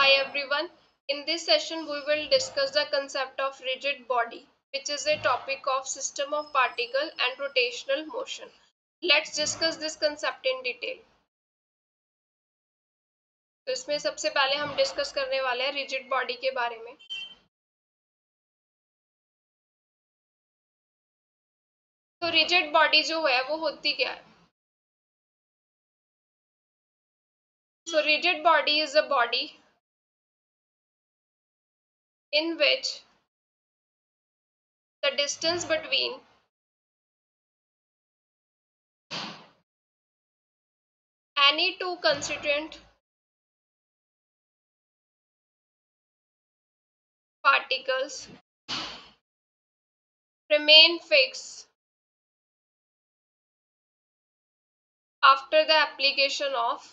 Hi everyone. In this session, we will discuss the concept of rigid body, which is a topic of system of particle and rotational motion. Let's discuss this concept in detail. तो इसमें सबसे पहले हम discuss करने वाले हैं rigid body के बारे में. तो रिजिड बॉडी जो है वो होती क्या है? So rigid body is a body in which the distance between any two constituent particles remain fixed after the application of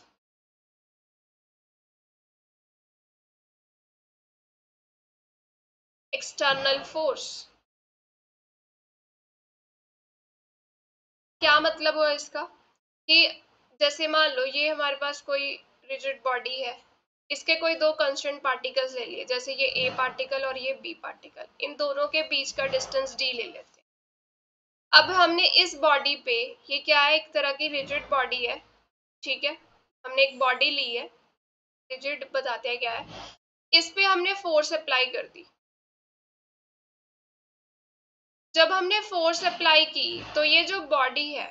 external force. क्या मतलब हुआ इसका कि जैसे मान लो ये हमारे पास कोई रिजिड बॉडी है, इसके कोई दो कांस्टेंट पार्टिकल्स ले लिए, जैसे ये ए पार्टिकल और ये बी पार्टिकल, इन दोनों के बीच का डिस्टेंस डी ले लेते हैं. अब हमने इस बॉडी पे, ये क्या है, एक तरह की रिजिड बॉडी है, ठीक है, हमने एक बॉडी ली है, रिजिड बताते हैं क्या है, इस पे हमने फोर्स अप्लाई कर दी. जब हमने फोर्स अप्लाई की तो ये जो बॉडी है,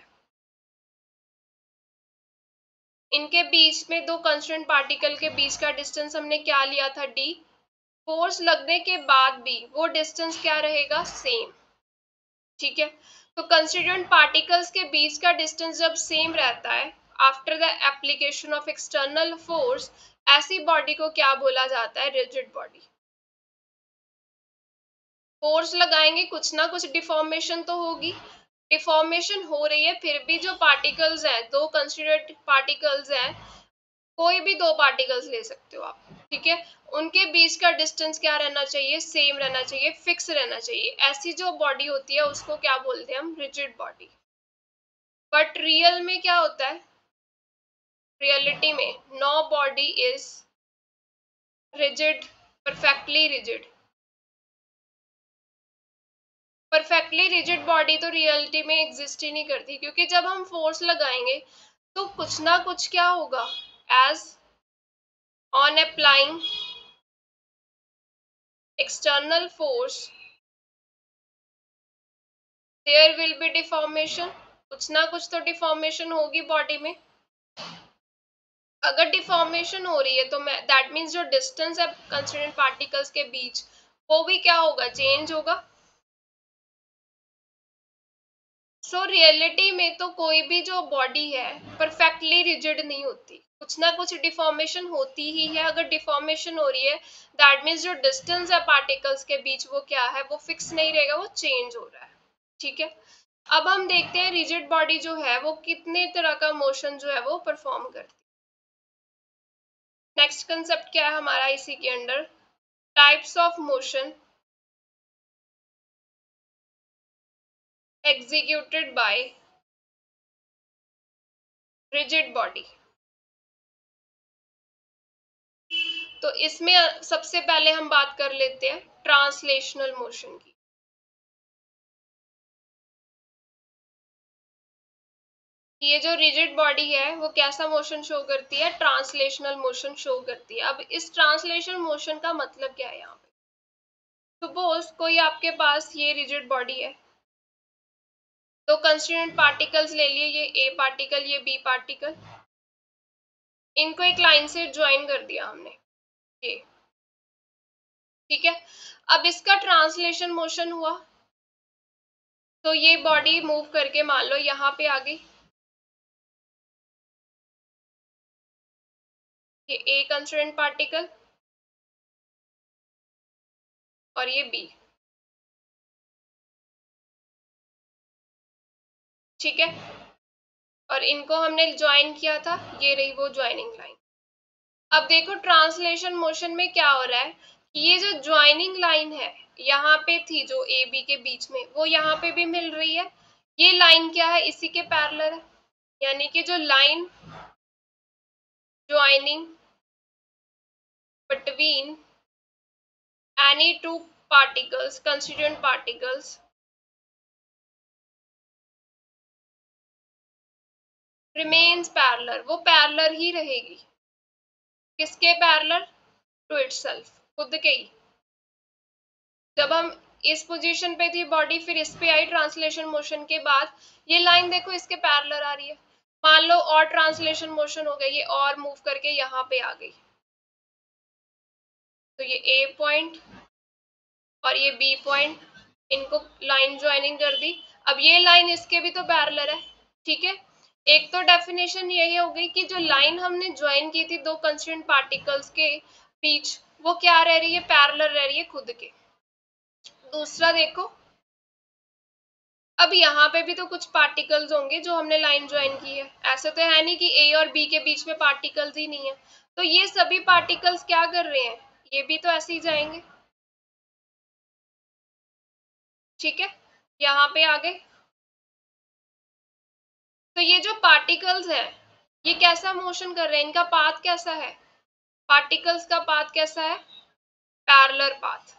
इनके बीच में दो कांस्टेंट पार्टिकल के बीच का डिस्टेंस हमने क्या लिया था, डी. फोर्स लगने के बाद भी वो डिस्टेंस क्या रहेगा, सेम. ठीक है, तो कंस्टिट्यूएंट पार्टिकल्स के बीच का डिस्टेंस जब सेम रहता है after the application of external force, ऐसी बॉडी को क्या बोला जाता है, रिजिड बॉडी. फोर्स लगाएंगे, कुछ ना कुछ डिफॉर्मेशन तो होगी, डिफॉर्मेशन हो रही है, फिर भी जो पार्टिकल्स हैं, दो कंस्टिट्यूएंट पार्टिकल्स हैं, कोई भी दो पार्टिकल्स ले सकते हो आप, ठीक है, उनके बीच का डिस्टेंस क्या रहना चाहिए, सेम रहना चाहिए, फिक्स रहना चाहिए. ऐसी जो बॉडी होती है उसको क्या बोलते हैं हम, रिजिड बॉडी. बट रियल में क्या होता है, रियलिटी में nobody is rigid, perfectly rigid. Perfectly rigid body तो रियलिटी में एग्जिस्ट ही नहीं करती, क्योंकि जब हम फोर्स लगाएंगे तो कुछ ना कुछ क्या होगा, as on applying external force there will be deformation. कुछ ना कुछ तो डिफॉर्मेशन होगी बॉडी में. अगर डिफॉर्मेशन हो रही है तो दैट मीन्स जो डिस्टेंस है कंस्टिट्यूएंट पार्टिकल्स के बीच, वो भी क्या होगा, चेंज होगा. सो रियलिटी में तो कोई भी जो बॉडी है परफेक्टली रिजिड नहीं होती, कुछ ना कुछ डिफॉर्मेशन होती ही है. अगर डिफॉर्मेशन हो रही है दैट मीन्स जो डिस्टेंस है पार्टिकल्स के बीच वो क्या है, वो फिक्स नहीं रहेगा, वो चेंज हो रहा है. ठीक है, अब हम देखते हैं रिजिड बॉडी जो है वो कितने तरह का मोशन जो है वो परफॉर्म करती है. नेक्स्ट कंसेप्ट क्या है हमारा इसी के under, types of motion executed by rigid body. तो इसमें सबसे पहले हम बात कर लेते हैं ट्रांसलेशनल मोशन की. ये जो रिजिड बॉडी है वो कैसा मोशन शो करती है, ट्रांसलेशनल मोशन शो करती है. अब इस ट्रांसलेशनल मोशन का मतलब क्या है यहाँ पे, सपोज कोई आपके पास ये रिजिड बॉडी है, तो कंस्टिट्यूएंट पार्टिकल्स ले लिए, ये ए पार्टिकल, ये बी पार्टिकल, इनको एक लाइन से ज्वाइन कर दिया हमने, ये ठीक है. अब इसका ट्रांसलेशन मोशन हुआ, तो ये बॉडी मूव करके मान लो यहाँ पे आ गई, ये ए कंस्टिट्यूएंट पार्टिकल और ये बी, ठीक है, और इनको हमने ज्वाइन किया था, ये रही वो ज्वाइनिंग लाइन. अब देखो ट्रांसलेशन मोशन में क्या हो रहा है कि ये जो ज्वाइनिंग लाइन है यहाँ पे थी जो ए बी के बीच में, वो यहाँ पे भी मिल रही है. ये लाइन क्या है, इसी के पैरेलल है, यानी कि जो line joining between between any two particles, constituent particles, remains parallel, वो पैरेलल ही रहेगी। किसके पैरेलल? टू इटसेल्फ, खुद के ही। जब हम इस पोजीशन पे थी बॉडी, फिर इस पे आई ट्रांसलेशन मोशन के बाद, ये लाइन देखो इसके पैरेलल आ रही है। मान लो और ट्रांसलेशन मोशन हो गई, ये और मूव करके यहाँ पे आ गई, तो ये ए पॉइंट और ये बी पॉइंट, इनको लाइन ज्वाइनिंग कर दी। अब ये लाइन इसके भी तो पैरेलल है, ठीक है। एक तो डेफिनेशन यही हो गई कि जो लाइन हमने ज्वाइन की थी दो कंस्टिट्यूएंट पार्टिकल्स के बीच, वो क्या रह रही है? पैरेलल रह रही है खुद के। दूसरा देखो, अब यहाँ पे भी तो कुछ पार्टिकल्स होंगे जो हमने लाइन ज्वाइन की है, ऐसे तो है नहीं कि ए और बी के बीच में पार्टिकल्स ही नहीं है। तो ये सभी पार्टिकल्स क्या कर रहे हैं? ये भी तो ऐसे ही जाएंगे, ठीक है। यहाँ पे आ गए, तो ये जो पार्टिकल्स है ये कैसा मोशन कर रहे हैं? इनका पाथ कैसा है? पार्टिकल्स का पाथ कैसा है? Parallel path.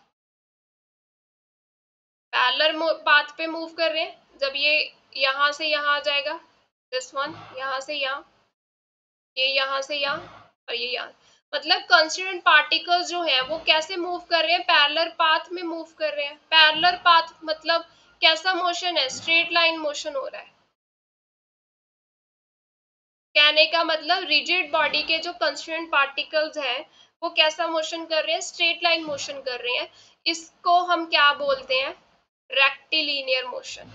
पैरेलल पाथ पे मूव कर रहे हैं। जब ये यहाँ से यहाँ आ जाएगा, दिस वन यहाँ से यहाँ, ये यहाँ से यहाँ और ये यहाँ, मतलब कंस्टिट्यूएंट पार्टिकल्स जो हैं वो कैसे मूव कर रहे हैं? पैरेलल पाथ में मूव कर रहे हैं। पैरेलल पाथ मतलब कैसा मोशन है? स्ट्रेट लाइन मोशन हो रहा है। कहने का मतलब रिजिड बॉडी के जो कंस्टिट्यूएंट पार्टिकल्स हैं वो कैसा मोशन कर रहे हैं? स्ट्रेट लाइन मोशन कर रहे हैं। इसको हम क्या बोलते हैं? Rectilinear motion.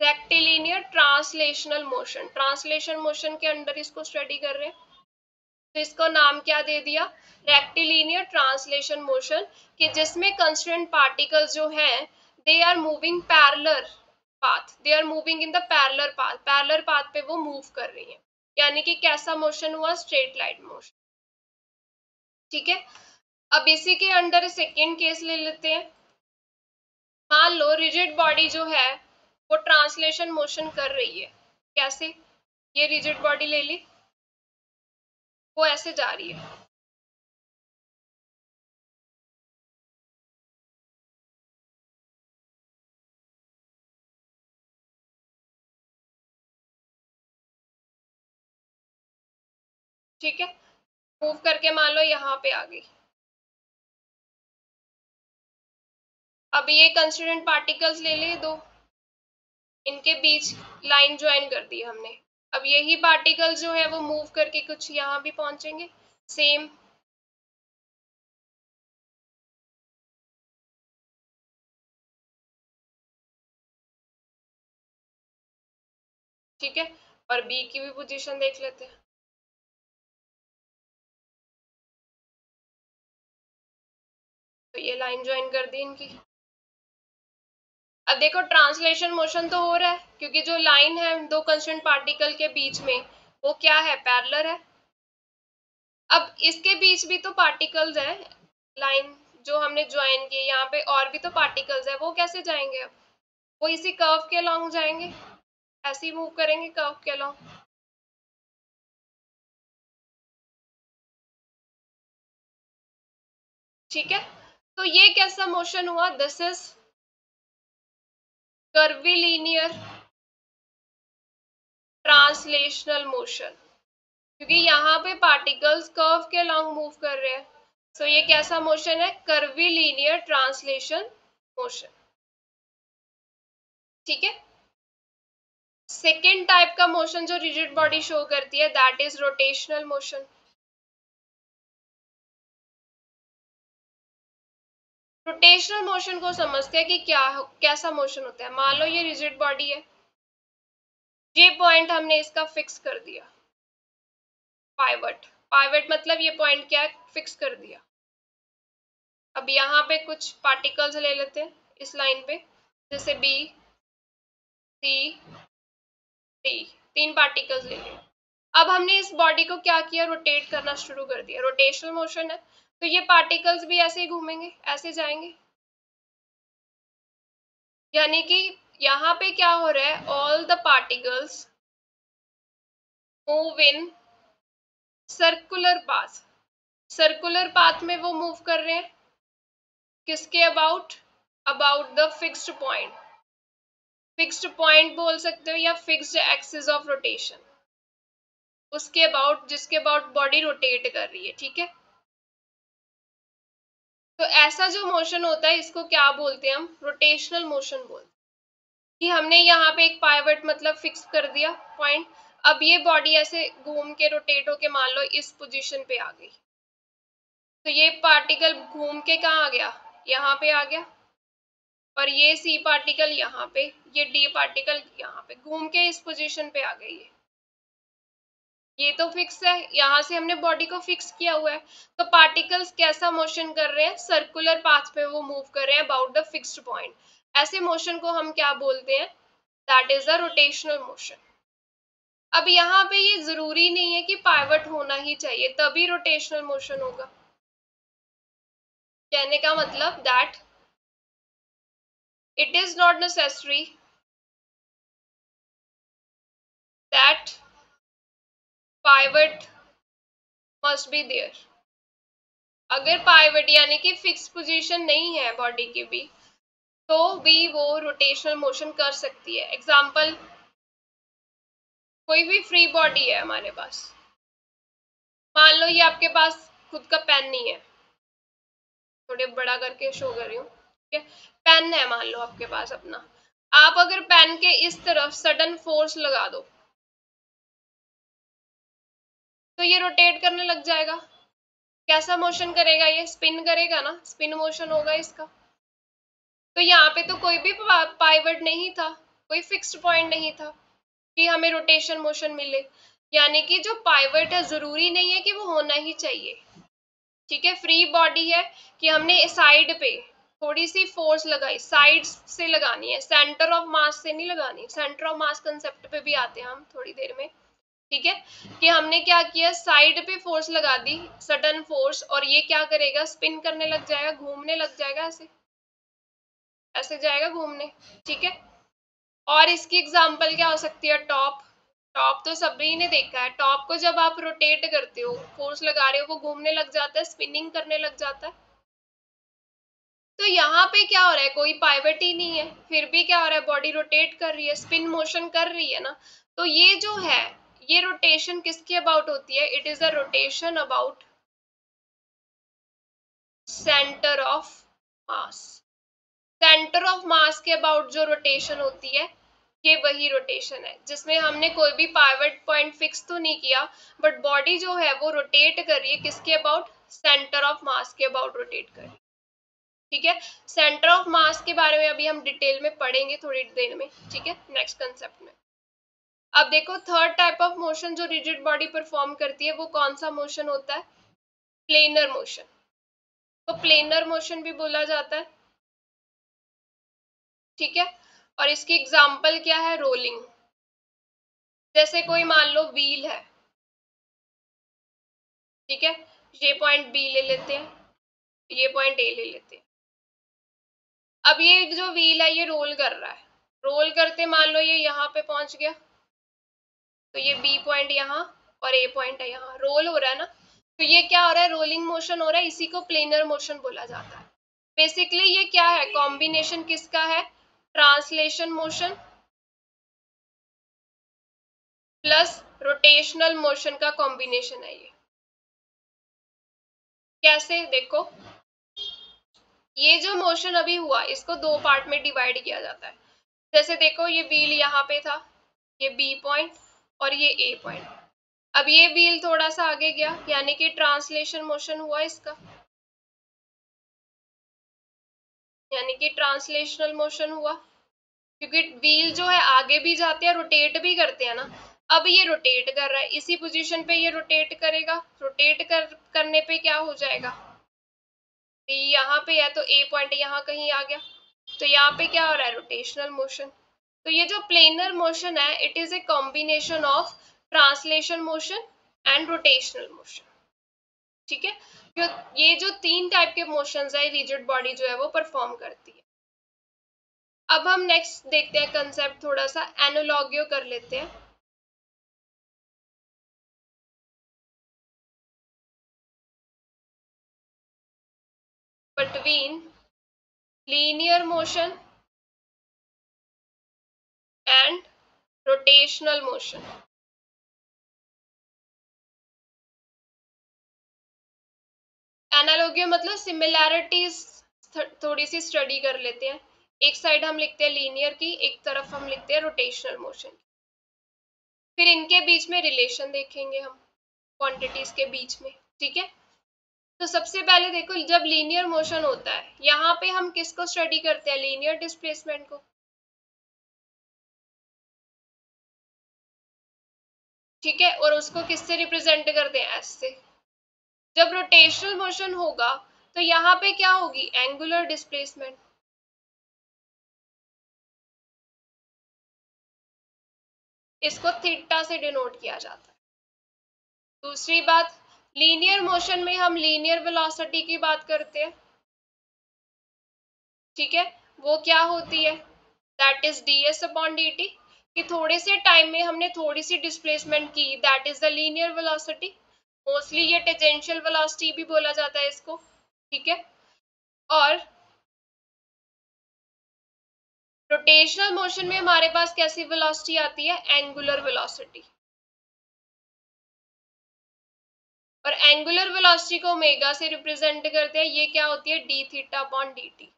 Rectilinear translational motion, translation motion के अंडर इसको स्टडी कर रहे हैं, तो इसको नाम क्या दे दिया? रेक्टिलिनियर ट्रांसलेशन मोशन, कि जिसमें कंस्टिट्यूएंट पार्टिकल्स जो हैं they are moving parallel path, they are moving in the parallel path, parallel path पे वो मूव कर रही हैं। यानी कि कैसा मोशन हुआ? स्ट्रेट लाइन मोशन, ठीक है। अब इसी के अंडर सेकेंड केस ले लेते हैं। मान लो रिजिड बॉडी जो है वो ट्रांसलेशन मोशन कर रही है। कैसे? ये रिजिड बॉडी ले ली, वो ऐसे जा रही है, ठीक है। मूव करके मान लो यहाँ पे आ गई। अब ये कंस्टिट्यूएंट पार्टिकल्स ले लिए दो, इनके बीच लाइन ज्वाइन कर दी हमने। अब यही पार्टिकल्स जो है वो मूव करके कुछ यहाँ भी पहुंचेंगे, सेम, ठीक है। और बी की भी पोजीशन देख लेते हैं। तो ये लाइन ज्वाइन कर दी इनकी। अब देखो ट्रांसलेशन मोशन तो हो रहा है, क्योंकि जो लाइन है दो कंस्टिट्यूएंट पार्टिकल के बीच में वो क्या है? पैरेलल है। अब इसके बीच भी तो पार्टिकल्स हैं, लाइन जो हमने ज्वाइन की, यहाँ पे और भी तो पार्टिकल्स है, वो कैसे जाएंगे? अब वो इसी कर्व के अलोंग जाएंगे, ऐसे ही मूव करेंगे कर्व के अलोंग, ठीक है। तो ये कैसा मोशन हुआ? दिस इज कर्विलीनियर ट्रांसलेशनल मोशन, क्योंकि यहाँ पे पार्टिकल्स कर्व के अलोंग मूव कर रहे हैं। सो ये कैसा मोशन है? कर्विलीनियर ट्रांसलेशन मोशन, ठीक है। सेकेंड टाइप का मोशन जो रिजिड बॉडी शो करती है that is rotational motion. Rotational motion को समझते हैं कि कैसा मोशन होता है। मान लो ये रिजिड बॉडी है, ये पॉइंट हमने इसका फिक्स कर दिया, पाइवट, पाइवट मतलब ये पॉइंट क्या है? फिक्स कर दिया। अब यहाँ पे कुछ पार्टिकल्स ले लेते हैं इस लाइन पे, जैसे बी, सी, डी, तीन पार्टिकल्स ले लिए। अब हमने इस बॉडी को क्या किया? रोटेट करना शुरू कर दिया, रोटेशनल मोशन है। तो ये पार्टिकल्स भी ऐसे ही घूमेंगे, ऐसे जाएंगे, यानी कि यहाँ पे क्या हो रहा है? All the particles move in circular path, circular path में वो मूव कर रहे हैं किसके about, about the fixed point, fixed point बोल सकते हो या फिक्स्ड एक्सिस ऑफ रोटेशन, उसके अबाउट, जिसके अबाउट बॉडी रोटेट कर रही है, ठीक है। तो ऐसा जो मोशन होता है इसको क्या बोलते हैं हम, रोटेशनल मोशन बोलते हैं। कि हमने यहाँ पे एक पाइवट मतलब फिक्स कर दिया पॉइंट, अब ये बॉडी ऐसे घूम के रोटेट होके मान लो इस पोजीशन पे आ गई, तो ये पार्टिकल घूम के कहाँ आ गया, यहाँ पे आ गया, और ये सी पार्टिकल यहाँ पे, ये डी पार्टिकल यहाँ पे, घूम के इस पोजीशन पे आ गई है। ये तो फिक्स है, यहाँ से हमने बॉडी को फिक्स किया हुआ है। तो पार्टिकल्स कैसा मोशन कर रहे हैं, सर्कुलर पाथ पे वो मूव कर रहे हैं अबाउट द फिक्स्ड पॉइंट। ऐसे मोशन को हम क्या बोलते हैं, that is the rotational motion. अब यहाँ पे ये जरूरी नहीं है कि पाइवट होना ही चाहिए तभी रोटेशनल मोशन होगा। कहने का मतलब that it is not necessary that pivot must be there. अगर पाइवट यानी कि फिक्स पोजीशन नहीं है बॉडी की भी, तो भी वो रोटेशनल मोशन कर सकती है। एग्जाम्पल, कोई भी फ्री बॉडी है हमारे पास, मान लो ये आपके पास खुद का पेन नहीं है, थोड़े बड़ा करके शो कर रही हूँ, ठीक है, पेन है मान लो आपके पास अपना, आप अगर पेन के इस तरफ सडन फोर्स लगा दो तो ये रोटेट करने लग जाएगा। कैसा मोशन करेगा, ये स्पिन करेगा ना, स्पिन मोशन होगा इसका। तो यहाँ पे तो कोई भी पाइवट नहीं था, कोई फिक्स्ड पॉइंट नहीं था कि हमें रोटेशन मोशन मिले। यानी कि जो पाइवट है जरूरी नहीं है कि वो होना ही चाहिए, ठीक है। फ्री बॉडी है कि हमने साइड पे थोड़ी सी फोर्स लगाई, साइड से लगानी है, सेंटर ऑफ मास से नहीं लगानी। सेंटर ऑफ मास कंसेप्ट पे भी आते हैं हम थोड़ी देर में, ठीक है। कि हमने क्या किया, साइड पे फोर्स लगा दी, सडन फोर्स, और ये क्या करेगा, स्पिन करने लग जाएगा, घूमने लग जाएगा, ऐसे ऐसे जाएगा घूमने, ठीक है। और इसकी एग्जांपल क्या हो सकती है, टॉप। टॉप तो सभी ने देखा है, टॉप को जब आप रोटेट करते हो, फोर्स लगा रहे हो, वो घूमने लग जाता है, स्पिनिंग करने लग जाता है। तो यहाँ पे क्या हो रहा है, कोई पाइवट ही नहीं है, फिर भी क्या हो रहा है, बॉडी रोटेट कर रही है, स्पिन मोशन कर रही है ना। तो ये जो है, ये रोटेशन किसके अबाउट होती है, it is a rotation about centre of mass. Centre of mass के अबाउट जो रोटेशन होती है, ये वही रोटेशन है जिसमें हमने कोई भी पाइवट पॉइंट फिक्स तो नहीं किया, बट बॉडी जो है वो रोटेट कर रही है किसके अबाउट, सेंटर ऑफ मास के अबाउट रोटेट कर रही है, ठीक है। सेंटर ऑफ मास के बारे में अभी हम डिटेल में पढ़ेंगे थोड़ी देर में, ठीक है, नेक्स्ट कंसेप्ट में। अब देखो, थर्ड टाइप ऑफ मोशन जो रिजिड बॉडी परफॉर्म करती है वो कौन सा मोशन होता है, प्लेनर मोशन। तो प्लेनर मोशन भी बोला जाता है, ठीक है। और इसकी एग्जाम्पल क्या है, रोलिंग। जैसे कोई मान लो व्हील है, ठीक है, ये पॉइंट बी ले लेते हैं, ये पॉइंट ए ले लेते हैं। अब ये जो व्हील है ये रोल कर रहा है, रोल करते मान लो ये यहाँ पे पहुंच गया, तो ये बी पॉइंट यहाँ और ए पॉइंट है यहाँ, रोल हो रहा है ना। तो ये क्या हो रहा है, रोलिंग मोशन हो रहा है, इसी को प्लेनर मोशन बोला जाता है। बेसिकली ये क्या है, कॉम्बिनेशन किसका है, translation motion plus rotational motion का कॉम्बिनेशन है ये। कैसे, देखो, ये जो मोशन अभी हुआ इसको दो पार्ट में डिवाइड किया जाता है। जैसे देखो, ये व्हील यहाँ पे था, ये बी पॉइंट और ये ए पॉइंट। अब ये व्हील थोड़ा सा आगे गया, यानी कि ट्रांसलेशन मोशन हुआ इसका, यानी कि ट्रांसलेशनल मोशन हुआ, क्योंकि व्हील जो है आगे भी जाते हैं, रोटेट भी करते हैं ना। अब ये रोटेट कर रहा है, इसी पोजीशन पे ये रोटेट करेगा, रोटेट करने पे क्या हो जाएगा, यहाँ पे है तो ए पॉइंट यहाँ कहीं आ गया, तो यहाँ पे क्या हो रहा है, रोटेशनल मोशन। तो ये जो प्लेनर मोशन है, it is a combination of translation motion and rotational motion, ठीक है। ये जो तीन टाइप के मोशंस है रिजिड बॉडी जो है वो परफॉर्म करती है। अब हम नेक्स्ट देखते हैं कंसेप्ट, थोड़ा सा एनालॉगियो कर लेते हैं। between linear motion and rotational motion. Analogy मतलब सिमिलैरिटीज थोड़ी सी स्टडी कर लेते हैं। एक साइड हम लिखते हैं लीनियर की, एक तरफ हम लिखते हैं रोटेशनल मोशन। फिर इनके बीच में रिलेशन देखेंगे हम क्वांटिटीज के बीच में, ठीक है। तो सबसे पहले देखो, जब लीनियर मोशन होता है यहाँ पे हम किसको स्टडी करते हैं, लीनियर डिस्प्लेसमेंट को, ठीक है। और उसको किससे रिप्रेजेंट करते हैं, एस से। जब रोटेशनल मोशन होगा तो यहाँ पे क्या होगी, एंगुलर डिस्प्लेसमेंट। इसको थीटा से डिनोट किया जाता है। दूसरी बात, लीनियर मोशन में हम लीनियर वेलोसिटी की बात करते हैं, ठीक है। वो क्या होती है, that is ds upon dt, कि थोड़े से टाइम में हमने थोड़ी सी डिस्प्लेसमेंट की, that is the linear velocity. Mostly ये टेंजेंशियल वेलोसिटी भी बोला जाता है इसको, ठीक है। और रोटेशनल मोशन में हमारे पास कैसी वेलोसिटी आती है, एंगुलर वेलोसिटी। और एंगुलर वेलोसिटी को ओमेगा से रिप्रेजेंट करते हैं, ये क्या होती है, D theta upon d T,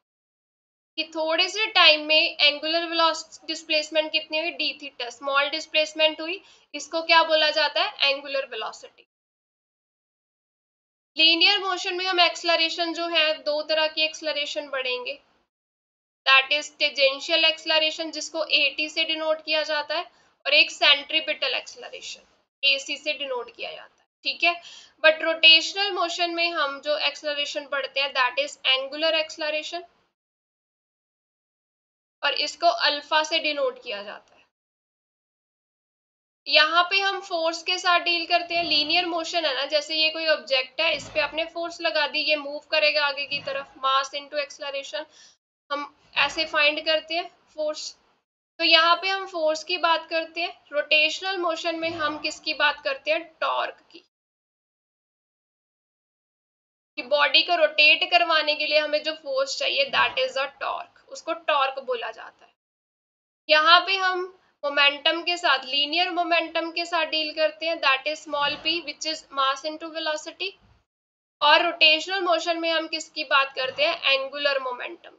कि थोड़े से टाइम में एंगुलर वेलोसिटी डिस्प्लेसमेंट कितनी हुई, डी थीटा, स्मॉल डिस्प्लेसमेंट हुई, इसको क्या बोला जाता है, एंगुलर वेलोसिटी। लीनियर मोशन में हम एक्सलरेशन जो है, दो तरह की एक्सलरेशन पढ़ेंगे, दैट इज टेंजेंशियल एक्सलरेशन जिसको AT से डिनोट किया जाता है, और एक सेंट्रीपिटल एक्सलरेशन AC से डिनोट किया जाता है, ठीक है। बट रोटेशनल मोशन में हम जो एक्सलरेशन पढ़ते हैं दैट इज एंगुलर एक्सलरेशन, और इसको अल्फा से डिनोट किया जाता है। यहाँ पे हम फोर्स के साथ डील करते हैं। लीनियर मोशन है ना, जैसे ये कोई ऑब्जेक्ट है, इस पे आपने फोर्स लगा दी, ये मूव करेगा आगे की तरफ, मास इनटू एक्सलरेशन, हम ऐसे फाइंड करते हैं फोर्स। तो यहाँ पे हम फोर्स की बात करते हैं। रोटेशनल मोशन में हम किसकी बात करते हैं, टॉर्क की, कि बॉडी को रोटेट करवाने के लिए हमें जो फोर्स चाहिए दैट इज अ टॉर्क, उसको टॉर्क बोला जाता है। यहाँ पे हम मोमेंटम के साथ, लीनियर मोमेंटम के साथ डील करते हैं, that is small p which is mass into velocity. और रोटेशनल मोशन में हम किसकी बात करते हैं, एंगुलर मोमेंटम।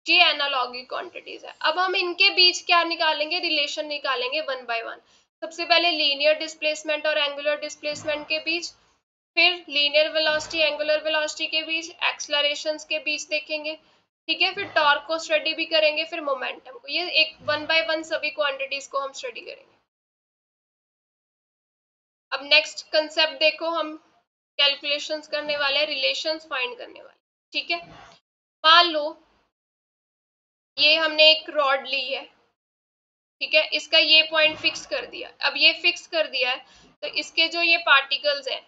ये एनालॉगी क्वांटिटीज है। अब हम इनके बीच क्या निकालेंगे, रिलेशन निकालेंगे वन बाय वन। सबसे पहले लीनियर डिस्प्लेसमेंट और एंगुलर डिस्प्लेसमेंट के बीच, फिर लीनियर वेलोसिटी एंगुलर वेलोसिटी के बीच, एक्सलरेशंस के बीच देखेंगे, ठीक है। फिर टॉर्क को स्टडी भी करेंगे, फिर मोमेंटम को, ये एक वन बाय वन सभी क्वांटिटीज को हम स्टडी करेंगे। अब नेक्स्ट कंसेप्ट देखो, हम कैलकुलेशंस करने वाले हैं, रिलेशंस फाइंड करने वाले, ठीक है। मान लो ये हमने एक रॉड ली है, ठीक है, इसका ये पॉइंट फिक्स कर दिया। अब ये फिक्स कर दिया है तो इसके जो ये पार्टिकल्स हैं,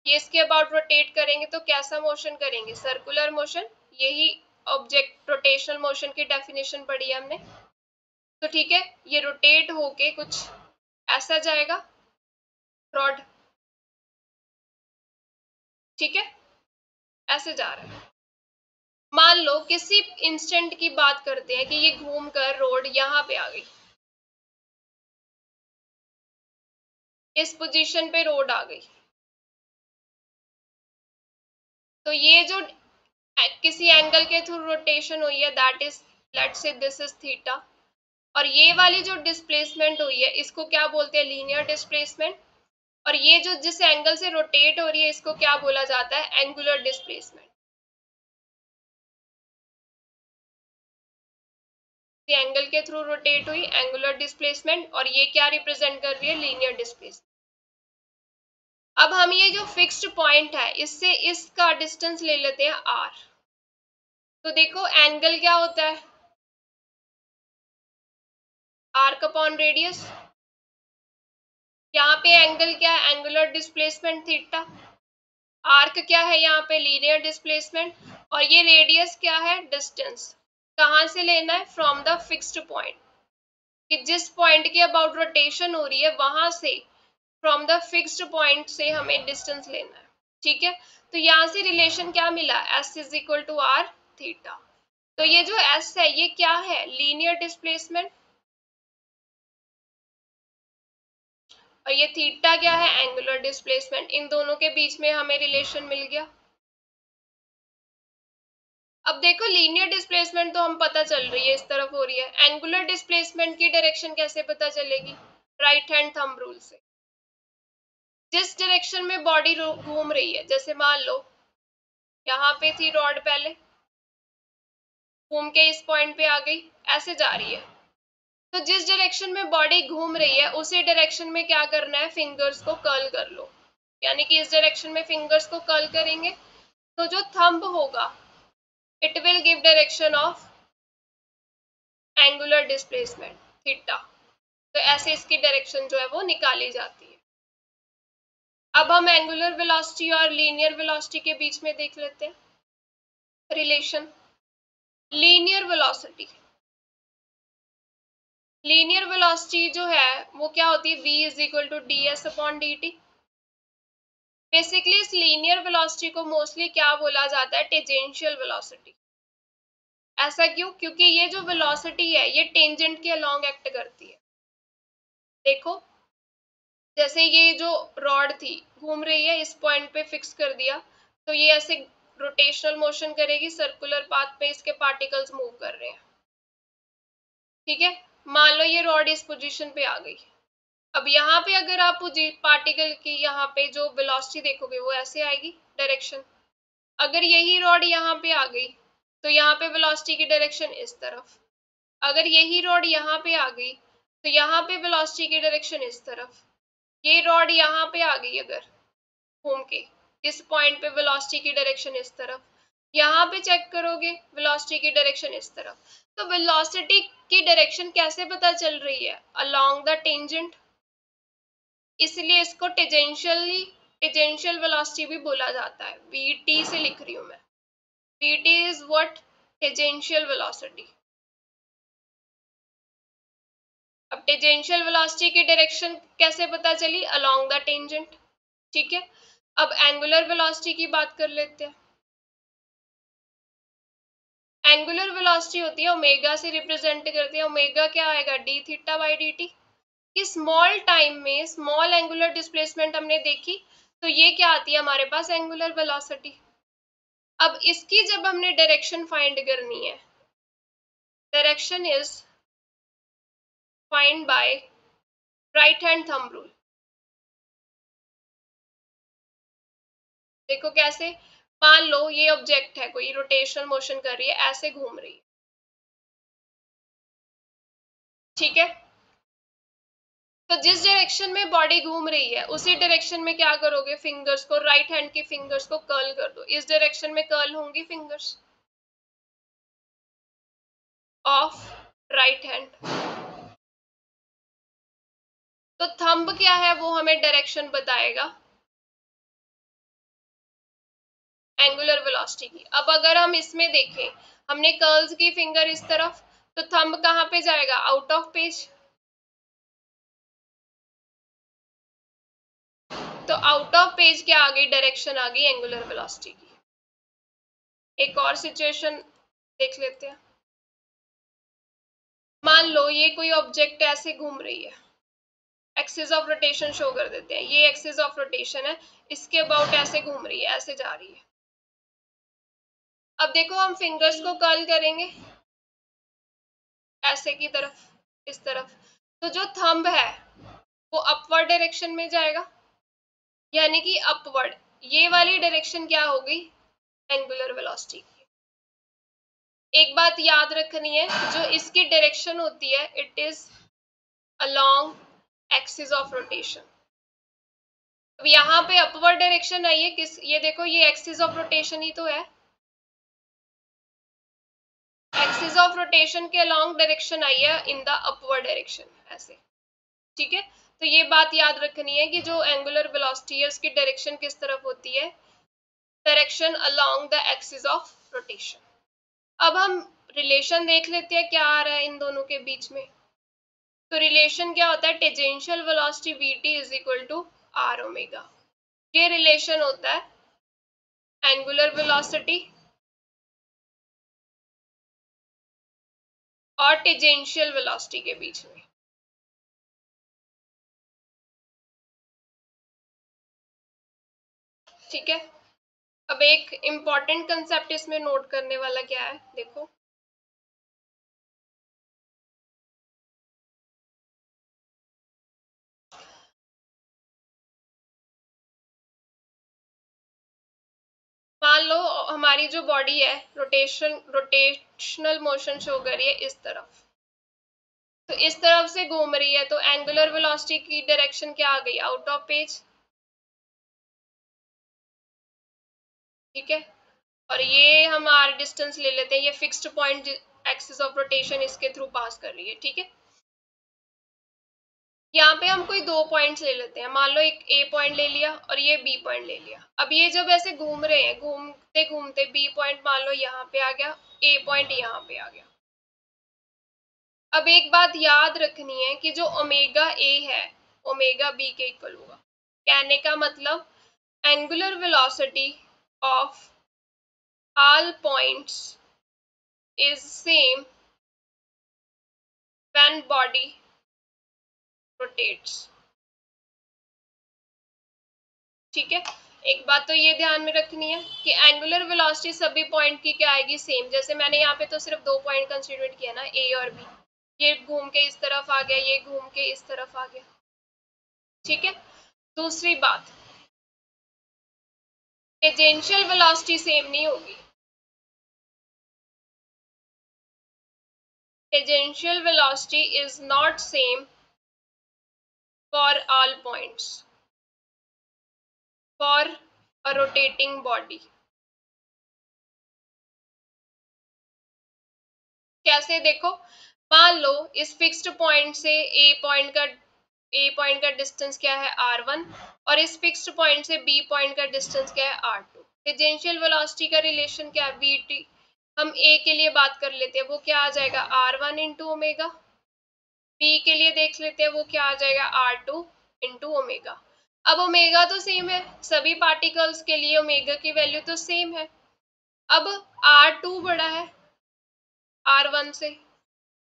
ये इसके अबाउट रोटेट करेंगे तो कैसा मोशन करेंगे, सर्कुलर मोशन। यही ऑब्जेक्ट रोटेशनल मोशन की डेफिनेशन पढ़ी है हमने, तो ठीक है। ये रोटेट होके कुछ ऐसा जाएगा रॉड, ठीक है, ऐसे जा रहा है। मान लो किसी इंस्टेंट की बात करते हैं कि ये घूमकर रोड यहाँ पे आ गई, इस पोजीशन पे रोड आ गई। तो ये जो किसी एंगल के थ्रू रोटेशन हुई है that is, let's say this is theta, और ये वाली जो डिस्प्लेसमेंट हुई है इसको क्या बोलते हैं, लीनियर डिस्प्लेसमेंट। और ये जो जिस एंगल से रोटेट हो रही है इसको क्या बोला जाता है, एंगुलर डिस्प्लेसमेंट। एंगल के थ्रू रोटेट हुई, एंगुलर डिस्प्लेसमेंट, और ये क्या रिप्रेजेंट कर रही है, लीनियर डिस्प्लेसमेंट। अब हम ये जो फिक्स्ड पॉइंट है इससे इसका डिस्टेंस ले लेते हैं r। तो देखो एंगल क्या होता है, आर्क अपॉन रेडियस। यहाँ पे एंगल क्या है, एंगुलर डिस्प्लेसमेंट थीटा। आर्क क्या है यहाँ पे, लीनियर डिस्प्लेसमेंट। और ये रेडियस क्या है, डिस्टेंस। कहाँ से लेना है, फ्रॉम द फिक्स्ड पॉइंट, कि जिस पॉइंट की अबाउट रोटेशन हो रही है वहां से, फ्रॉम द फिक्स्ड पॉइंट से हमें डिस्टेंस लेना है, ठीक है, तो यहां से रिलेशन क्या मिला, s is equal to r theta. तो ये जो s है ये क्या है, लीनियर डिस्प्लेसमेंट, और ये थीटा क्या है, एंगुलर डिस्प्लेसमेंट। इन दोनों के बीच में हमें रिलेशन मिल गया। अब देखो लीनियर डिस्प्लेसमेंट तो हम पता चल रही है इस तरफ हो रही है, एंगुलर डिस्प्लेसमेंट की डायरेक्शन कैसे पता चलेगी, राइट हैंड थंब रूल से। जिस डायरेक्शन में बॉडी घूम रही है, जैसे मान लो यहाँ पे थी रॉड, पहले घूम के इस पॉइंट पे आ गई, ऐसे जा रही है, तो जिस डायरेक्शन में बॉडी घूम रही है उसी डायरेक्शन में क्या करना है, फिंगर्स को कर्ल कर लो। यानी कि इस डायरेक्शन में फिंगर्स को कर्ल करेंगे तो जो थंब होगा it will give direction of angular displacement theta. तो ऐसे इसकी डायरेक्शन जो है वो निकाली जाती है। अब हम एंगुलर वेलोसिटी और लीनियर वेलोसिटी के बीच में देख लेते हैं relation. Linear velocity, linear velocity जो है वो क्या होती है, v is equal to d s upon d t. Basically इस लीनियर वेलोसिटी को मोस्टली क्या बोला जाता है, टेंजेंशियल वेलोसिटी। ऐसा क्यों, क्योंकि ये जो वेलोसिटी है ये टेंजेंट के अलोंग एक्ट करती है। देखो जैसे ये जो रॉड थी घूम रही है, इस पॉइंट पे फिक्स कर दिया, तो ये ऐसे रोटेशनल मोशन करेगी, सर्कुलर पाथ पे इसके पार्टिकल्स मूव कर रहे हैं। ठीक है, मान लो ये रॉड इस पोजीशन पे आ गई। अब यहाँ पे अगर आप पार्टिकल की यहाँ पे जो वेलोसिटी देखोगे वो ऐसे आएगी डायरेक्शन। अगर यही रॉड यहाँ पे आ गई तो यहाँ पे वेलोसिटी की डायरेक्शन इस तरफ। अगर यही रॉड यहाँ पे आ गई तो यहाँ पे वेलोसिटी की डायरेक्शन इस तरफ। ये रॉड यहाँ पे आ गई अगर घूम के, इस पॉइंट पे वेलोसिटी की डायरेक्शन इस तरफ। यहाँ पे चेक करोगे वेलोसिटी की डायरेक्शन इस तरफ। तो वेलोसिटी की डायरेक्शन कैसे पता चल रही है, अलोंग द टेंजेंट, इसलिए इसको टेंजेंशियल वेलोसिटी भी बोला जाता है। vt से लिख रही हूं मैं, vt is what, tangential velocity. अब टेंजेंशियल वेलोसिटी की डायरेक्शन कैसे पता चली, अलोंग द टेंजेंट। ठीक है, अब एंगुलर वेलोसिटी की बात कर लेते हैं। एंगुलर वेलोसिटी होती है ओमेगा से रिप्रेजेंट करते हैं, ओमेगा क्या आएगा, D theta by D T. कि स्मॉल टाइम में स्मॉल एंगुलर डिस्प्लेसमेंट हमने देखी, तो ये क्या आती है हमारे पास, एंगुलर वेलोसिटी। अब इसकी जब हमने डायरेक्शन फाइंड करनी है, direction is find by right hand thumb rule. देखो कैसे, मान लो ये ऑब्जेक्ट है, कोई रोटेशनल मोशन कर रही है, ऐसे घूम रही है। ठीक है, तो जिस डायरेक्शन में बॉडी घूम रही है उसी डायरेक्शन में क्या करोगे, फिंगर्स को, राइट हैंड की फिंगर्स को कर्ल कर दो। इस डायरेक्शन में कर्ल होंगी फिंगर्स ऑफ राइट हैंड। तो थंब क्या है, वो हमें डायरेक्शन बताएगा एंगुलर वेलोसिटी की। अब अगर हम इसमें देखें, हमने कर्ल्स की फिंगर इस तरफ, तो थंब कहाँ पे जाएगा, आउट ऑफ पेज। तो आउट ऑफ पेज क्या आ गई, डायरेक्शन आ गई एंगुलर वेलोसिटी की। एक और सिचुएशन देख लेते हैं। मान लो ये कोई ऑब्जेक्ट ऐसे घूम रही है, एक्सिस ऑफ रोटेशन शो कर देते हैं, ये एक्सिस ऑफ रोटेशन है, इसके अबाउट ऐसे घूम रही है, ऐसे जा रही है। अब देखो हम फिंगर्स को कर्ल करेंगे ऐसे की तरफ, इस तरफ, तो जो थंब है वो अपवर्ड डायरेक्शन में जाएगा, यानी कि अपवर्ड। ये वाली डायरेक्शन क्या होगी, एंगुलर वेलोसिटी की। एक बात याद रखनी है, जो इसकी डायरेक्शन होती है it is along axis of rotation. अब यहाँ पे अपवर्ड डायरेक्शन आई है, किस, ये देखो ये एक्सिस ऑफ रोटेशन ही तो है, एक्सिस ऑफ रोटेशन के अलोंग डायरेक्शन आई है इन द अपवर्ड डायरेक्शन, ऐसे। ठीक है, तो ये बात याद रखनी है कि जो एंगुलर वेलोसिटी है उसकी डायरेक्शन किस तरफ होती है, direction along the axis of rotation. अब हम रिलेशन देख लेते हैं क्या आ रहा है इन दोनों के बीच में। तो रिलेशन क्या होता है, tangential velocity vt is equal to r omega. ये रिलेशन होता है एंगुलर वेलोसिटी और टेंजेंशियल वेलोसिटी के बीच में। ठीक है, अब एक इंपॉर्टेंट कंसेप्ट इसमें नोट करने वाला क्या है, देखो मान लो हमारी जो बॉडी है रोटेशनल मोशन शो कर रही है इस तरफ, तो इस तरफ से घूम रही है, तो एंगुलर वेलोसिटी की डायरेक्शन क्या आ गई, आउट ऑफ पेज। ठीक है, और ये हम आर डिस्टेंस ले लेते हैं, ये fixed point axis of rotation इसके थ्रू पास कर रही है। ठीक है, यहाँ पे हम कोई दो पॉइंट्स ले लेते हैं, मान लो एक ए पॉइंट ले लिया और ये बी पॉइंट ले लिया। अब ये जब ऐसे घूम रहे हैं, घूमते घूमते बी पॉइंट मान लो यहाँ पे आ गया, ए पॉइंट यहाँ पे आ गया। अब एक बात याद रखनी है कि जो ओमेगा ए है ओमेगा बी के इक्वल होगा। कहने का मतलब angular velocity of all points is same when body rotates. ठीक है, एक बात तो ये ध्यान में रखनी है कि एंगुलर वेलोसिटी सभी पॉइंट की क्या आएगी, सेम। जैसे मैंने यहाँ पे तो सिर्फ दो पॉइंट कंसीडर किया ना, ए और बी, ये घूम के इस तरफ आ गया, ये घूम के इस तरफ आ गया। ठीक है, दूसरी बात, टेंजेंशियल वेलोसिटी सेम नहीं होगी। Tangential velocity is not same for all points for a rotating body. कैसे, देखो मान लो इस फिक्स्ड पॉइंट से ए पॉइंट का डिस्टेंस क्या है r1 और इस फिक्स्ड पॉइंट से बी पॉइंट का डिस्टेंस क्या है r2। टेंजेंशियल वेलोसिटी का रिलेशन क्या है, vt। हम ए के लिए बात कर लेते हैं, वो क्या आ जाएगा r1 इंटू ओमेगा। बी के लिए देख लेते हैं, वो क्या आ जाएगा r2 इंटू ओमेगा। अब ओमेगा तो सेम है, सभी पार्टिकल्स के लिए ओमेगा की वैल्यू तो सेम है। अब r2 बड़ा है r1 से,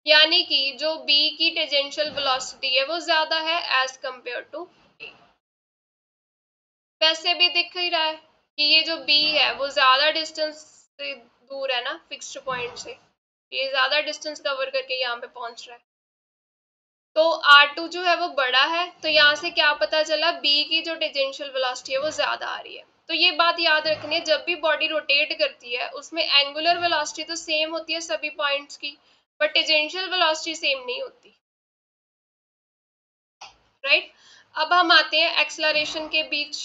यानी कि जो B की टेंजेंशियल वेलोसिटी है वो ज्यादा है एज कंपेयर टू A। वैसे भी दिख ही रहा है कि ये जो B है वो ज्यादा डिस्टेंस से दूर है ना फिक्स्ड पॉइंट से, ये ज्यादा डिस्टेंस कवर करके यहाँ पे पहुंच रहा है। तो R2 जो है वो बड़ा है, तो यहाँ से क्या पता चला, B की जो टेंजेंशियल वेलोसिटी है वो ज्यादा आ रही है। तो ये बात याद रखनी है, जब भी बॉडी रोटेट करती है उसमें एंगुलर वेलोसिटी तो सेम होती है सभी पॉइंट्स की, बट टेंजेंशियल वेलोसिटी सेम नहीं होती। राइट, अब हम आते हैं एक्सलरेशन के बीच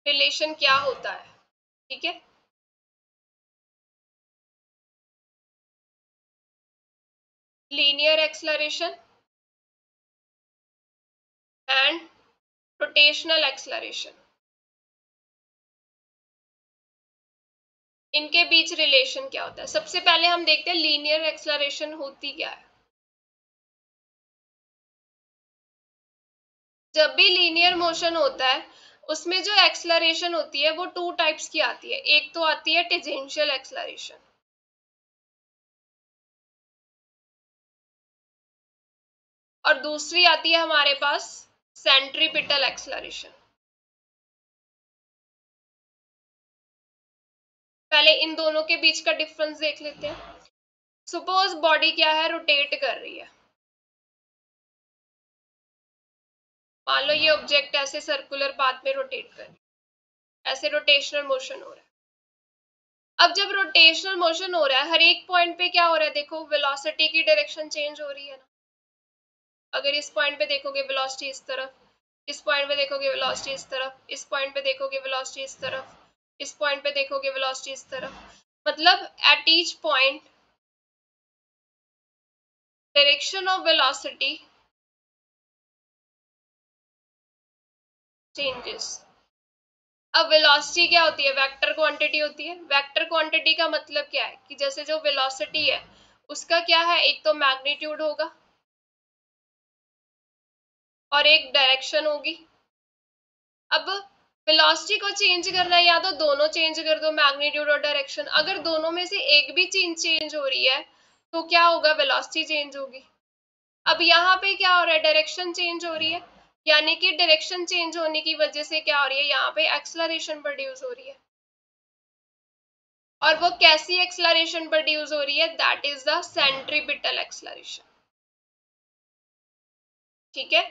रिलेशन क्या होता है। ठीक है, linear acceleration and rotational acceleration, इनके बीच रिलेशन क्या होता है। सबसे पहले हम देखते हैं लीनियर एक्सलरेशन होती क्या है। जब भी लीनियर मोशन होता है उसमें जो एक्सलरेशन होती है वो टू टाइप्स की आती है। एक तो आती है टेंजेंशियल एक्सलरेशन और दूसरी आती है हमारे पास सेंट्रीपिटल एक्सलरेशन। पहले इन दोनों के बीच का डिफरेंस देख लेते हैं। सपोज बॉडी क्या है, रोटेट कर रही है। मान लो ये ऑब्जेक्ट ऐसे सर्कुलर पाथ में रोटेट कर रही है, ऐसे रोटेशनल मोशन हो रहा है। अब जब रोटेशनल मोशन हो रहा है, हर एक पॉइंट पे क्या हो रहा है, देखो वेलोसिटी की डायरेक्शन चेंज हो रही है ना। अगर इस पॉइंट पे देखोगे वेलोसिटी इस तरफ, इस पॉइंट पे देखोगे वेलोसिटी इस तरफ, इस पॉइंट पे देखोगे वेलोसिटी इस तरफ, इस पॉइंट पे देखोगे वेलोसिटी इस तरफ। मतलब at each point direction of velocity changes. अब वेलोसिटी क्या होती है, वेक्टर क्वांटिटी होती है। वेक्टर क्वांटिटी का मतलब क्या है कि जैसे जो वेलोसिटी है उसका क्या है, एक तो मैग्नीट्यूड होगा और एक डायरेक्शन होगी। अब वेलोसिटी को चेंज करना है, या तो दोनों चेंज कर दो, मैग्नीट्यूड और डायरेक्शन। अगर दोनों में से एक भी चेंज हो रही है तो क्या होगा, वेलोसिटी चेंज होगी। अब यहाँ पे क्या हो रहा है, डायरेक्शन चेंज हो रही है, यानी कि डायरेक्शन चेंज होने की वजह से क्या हो रही है, यहाँ पे एक्सलरेशन प्रोड्यूस हो रही है। और वो कैसी एक्सलरेशन प्रोड्यूस हो रही है, that is the centripetal acceleration. ठीक है,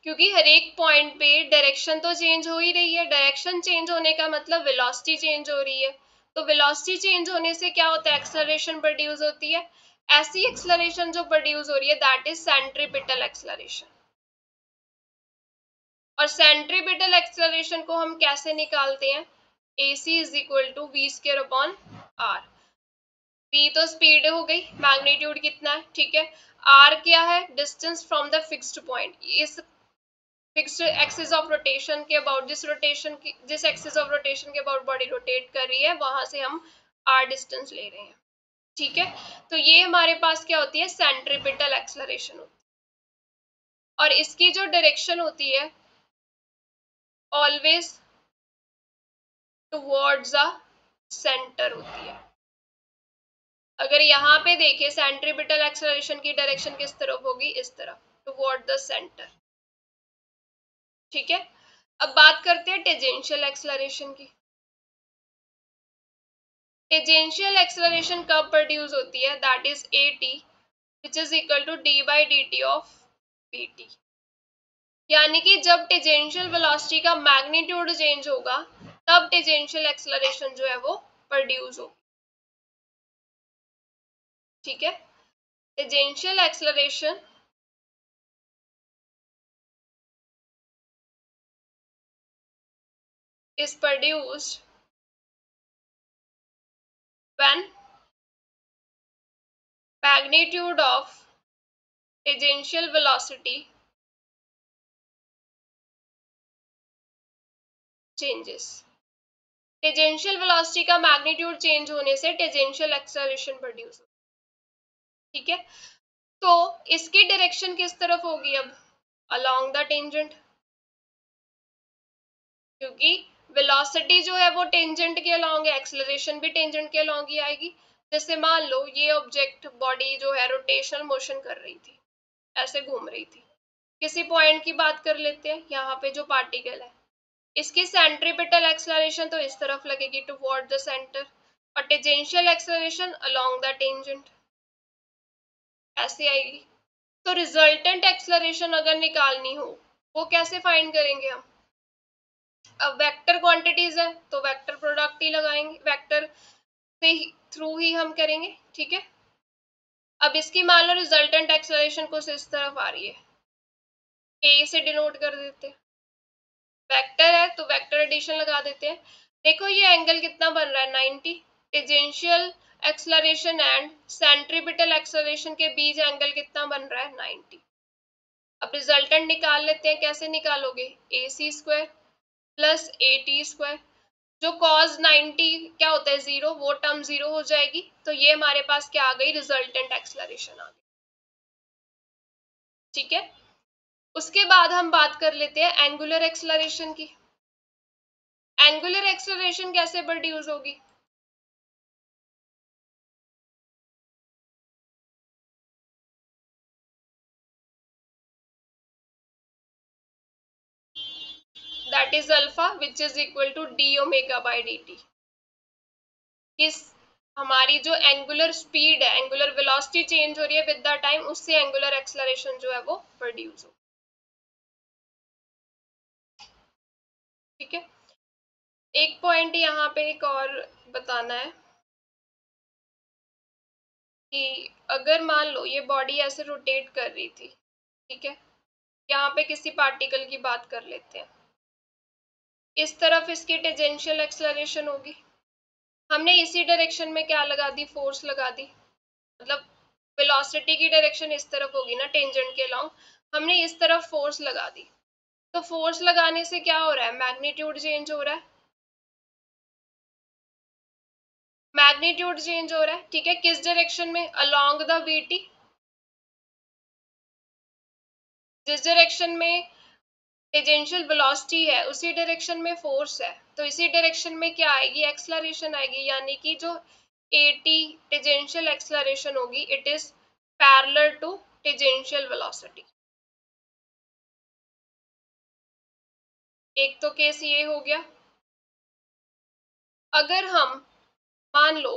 क्योंकि हर एक पॉइंट पे डायरेक्शन तो चेंज हो ही रही है, डायरेक्शन चेंज होने का मतलब वेलोसिटी चेंज हो रही है। तो वेलोसिटी चेंज होने से क्या होता है, एक्सलरेशन प्रोड्यूस होती है। ऐसी एक्सलरेशन जो प्रोड्यूस हो रही है दैट इज सेंट्रीपिटल एक्सलरेशन। और सेंट्रीपिटल एक्सलरेशन को हम कैसे निकालते हैं, AC is equal to v square upon r. v तो स्पीड हो गई, मैग्नीट्यूड कितना है, ठीक है। r क्या है, distance from the fixed point, इस फिक्स्ड एक्सिस ऑफ रोटेशन के अबाउट, जिस एक्सिस ऑफ रोटेशन के अबाउट बॉडी रोटेट कर रही है वहां से हम r डिस्टेंस ले रहे हैं। ठीक है, तो ये हमारे पास क्या होती है, सेंट्रीपिटल एक्सलरेशन होती है। और इसकी जो डायरेक्शन होती है ऑलवेज टुवर्ड्स द सेंटर होती है। अगर यहाँ पे देखें सेंट्रीपिटल एक्सलरेशन की डायरेक्शन किस तरफ होगी, इस तरफ, टुवर्ड द सेंटर। ठीक है, अब बात करते हैं टेंजेंशियल एक्सलरेशन की। टेंजेंशियल एक्सलरेशन कब प्रोड्यूस होती है, that is AT which is equal to d/dt of VT। यानी कि जब टेंजेंशियल वेलोसिटी का मैग्नीट्यूड चेंज होगा तब टेंजेंशियल एक्सलरेशन जो है वो प्रोड्यूस होगी। ठीक है, tangential acceleration is produced when magnitude of tangential velocity changes। Tangential velocity का मैग्नीट्यूड चेंज होने से टेंजेंशियल एक्सेलरेशन प्रोड्यूस होती है। ठीक है, तो इसकी डायरेक्शन किस तरफ होगी अब, अलोंग द टेंजेंट, क्योंकि वेलोसिटी जो है वो टेंजेंट के अलोंग है, एक्सेलरेशन भी टेंजेंट के अलोंग ही आएगी। जैसे मान लो ये ऑब्जेक्ट बॉडी जो है रोटेशनल मोशन कर रही थी, ऐसे घूम रही थी, किसी पॉइंट की बात कर लेते हैं, यहाँ पे जो पार्टिकल है इसकी सेंट्रीपिटल एक्सेलरेशन तो इस तरफ लगेगी टुवर्ड द सेंटर, और tangential acceleration along the tangent, ऐसे आएगी। तो रिजल्टेंट एक्सेलरेशन अगर निकालनी हो वो कैसे फाइंड करेंगे हम, अब वेक्टर क्वांटिटीज है तो वेक्टर प्रोडक्ट ही लगाएंगे, वेक्टर से थ्रू ही हम करेंगे। ठीक है, अब इसकी मान लो रिजल्टेंट एक्सेलरेशन कुछ इस तरफ आ रही है, ए से डिनोट कर देते हैं, वेक्टर है तो वेक्टर एडिशन लगा देते हैं। देखो ये एंगल कितना बन रहा है, 90। Tangential acceleration and centripetal acceleration के बीच एंगल कितना बन रहा है, 90। अब रिजल्टेंट निकाल लेते हैं, कैसे निकालोगे, AC square plus AT square, जो cos 90 क्या होता है, जीरो, वो टर्म जीरो हो जाएगी। तो ये हमारे पास क्या आ गई, रिजल्टेंट एक्सेलरेशन आ गई। ठीक है, उसके बाद हम बात कर लेते हैं एंगुलर एक्सेलरेशन की। एंगुलर एक्सेलरेशन कैसे प्रोड्यूस होगी, that is alpha which is equal to d omega by dt। किस, हमारी जो एंगुलर स्पीड है, एंगुलर वेलोसिटी चेंज हो रही है विद द टाइम, उससे एंगुलर एक्सेलरेशन जो है वो प्रोड्यूस हो। ठीक है, एक पॉइंट यहाँ पे एक और बताना है कि अगर मान लो ये बॉडी ऐसे रोटेट कर रही थी, ठीक है, यहाँ पे किसी पार्टिकल की बात कर लेते हैं, इस तरफ इसकी टेंजेंशियल एक्सेलरेशन होगी, हमने इसी डायरेक्शन में क्या लगा दी, फोर्स लगा दी, मतलब वेलोसिटी की डायरेक्शन इस तरफ होगी ना टेंजेंट के अलोंग, हमने इस तरफ फोर्स लगा दी। तो फोर्स लगाने से क्या हो रहा है, मैग्नीट्यूड चेंज हो रहा है, मैग्नीट्यूड चेंज हो रहा है। ठीक है, किस डायरेक्शन में, अलोंग द VT, जिस डायरेक्शन में टेंजेंशियल वेलोसिटी है उसी डायरेक्शन में फोर्स है, तो इसी डायरेक्शन में क्या आएगी, एक्सलरेशन आएगी, यानी कि जो AT टेंजेंशियल एक्सलरेशन होगी it is parallel to tangential velocity. एक तो केस ये हो गया। अगर हम मान लो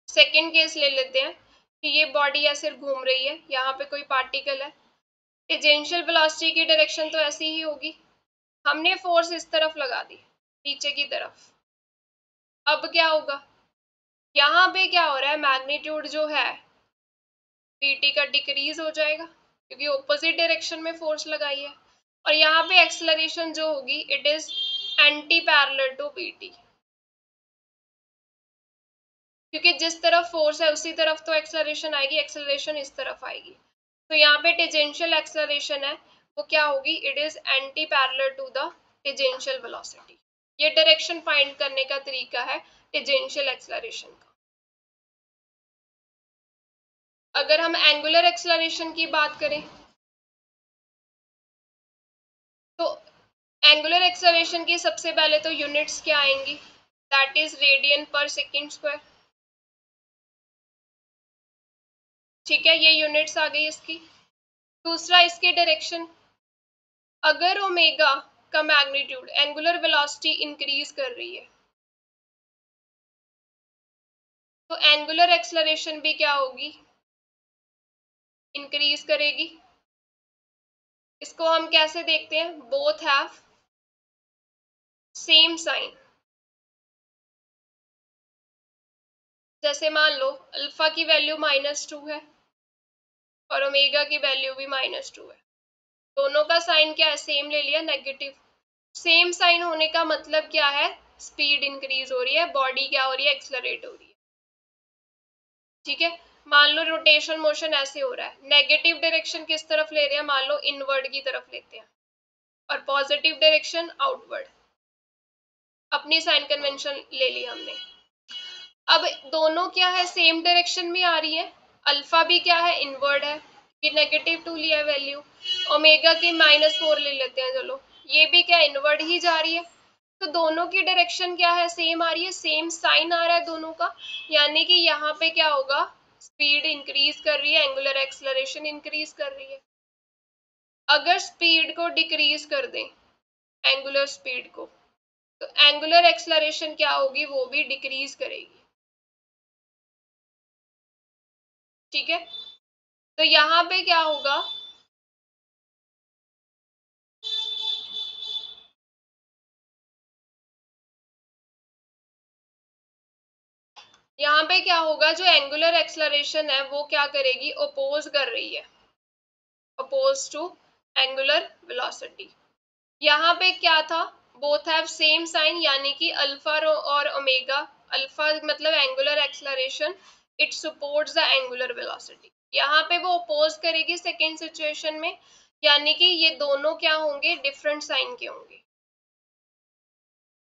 सेकेंड केस ले लेते हैं कि ये बॉडी ऐसे घूम रही है, यहाँ पे कोई पार्टिकल है, टेंजेंशियल वेलोसिटी की डायरेक्शन तो ऐसी ही होगी, हमने फोर्स इस तरफ लगा दी नीचे की तरफ। अब क्या होगा, यहाँ पे क्या हो रहा है, मैग्नीट्यूड जो है VT का डिक्रीज हो जाएगा क्योंकि ऑपोजिट डायरेक्शन में फोर्स लगाई है, और यहाँ पे एक्सलरेशन जो होगी it is anti parallel to VT, क्योंकि जिस तरफ फोर्स है उसी तरफ तो एक्सलरेशन आएगी, एक्सलरेशन इस तरफ आएगी, तो यहाँ पे टेंजेंशियल एक्सलरेशन है वो क्या होगी, it is anti parallel to the tangential velocity. ये डायरेक्शन फाइंड करने का तरीका है टेंजेंशियल एक्सलरेशन का। अगर हम एंगुलर एक्सलरेशन की बात करें तो एंगुलर एक्सलरेशन की सबसे पहले तो यूनिट्स क्या आएंगी, दैट इज रेडियन पर सेकेंड स्क्वायर। ठीक है, ये यूनिट्स आ गई इसकी। दूसरा इसकी डायरेक्शन, अगर ओमेगा का मैग्नीट्यूड एंगुलर वेलोसिटी इंक्रीज कर रही है तो एंगुलर एक्सलरेशन भी क्या होगी, इंक्रीज करेगी। इसको हम कैसे देखते हैं, बोथ हैव सेम साइन। जैसे मान लो अल्फा की वैल्यू -2 है और ओमेगा की वैल्यू भी -2 है, दोनों का साइन क्या है, सेम ले लिया, नेगेटिव। सेम साइन होने का मतलब क्या है, स्पीड इंक्रीज हो रही है, बॉडी क्या हो रही है, एक्सलरेट हो रही है। ठीक है, मान लो रोटेशन मोशन ऐसे हो रहा है, नेगेटिव डायरेक्शन किस तरफ ले रहे हैं, मान लो इनवर्ड की तरफ लेते हैं, और पॉजिटिव डायरेक्शन आउटवर्ड, अपनी साइन कन्वेंशन ले ली हमने। अब दोनों क्या है, सेम डायरेक्शन में आ रही है, अल्फा भी क्या है, इनवर्ड है कि -2 लिया है वैल्यू, ओमेगा की -4 ले लेते हैं, चलो ये भी क्या इनवर्ड ही जा रही है, तो दोनों की डायरेक्शन क्या है, सेम आ रही है, सेम साइन आ रहा है दोनों का, यानी कि यहाँ पे क्या होगा, स्पीड इंक्रीज कर रही है, एंगुलर एक्सलरेशन इंक्रीज कर रही है। अगर स्पीड को डिक्रीज कर दें, एंगुलर स्पीड को, तो एंगुलर एक्सलरेशन क्या होगी, वो भी डिक्रीज करेगी। ठीक है, तो यहाँ पे क्या होगा, यहाँ पे क्या होगा, जो एंगुलर एक्सलरेशन है वो क्या करेगी, ओपोज कर रही है, अपोज टू एंगुलर वेलोसिटी। यहाँ पे क्या था, बोथ हैव सेम साइन, यानी कि अल्फा और ओमेगा, अल्फा मतलब angular acceleration, it supports the angular velocity, यहाँ पे वो अपोज करेगी सेकेंड सिचुएशन में, यानी कि ये दोनों क्या होंगे, डिफरेंट साइन के होंगे।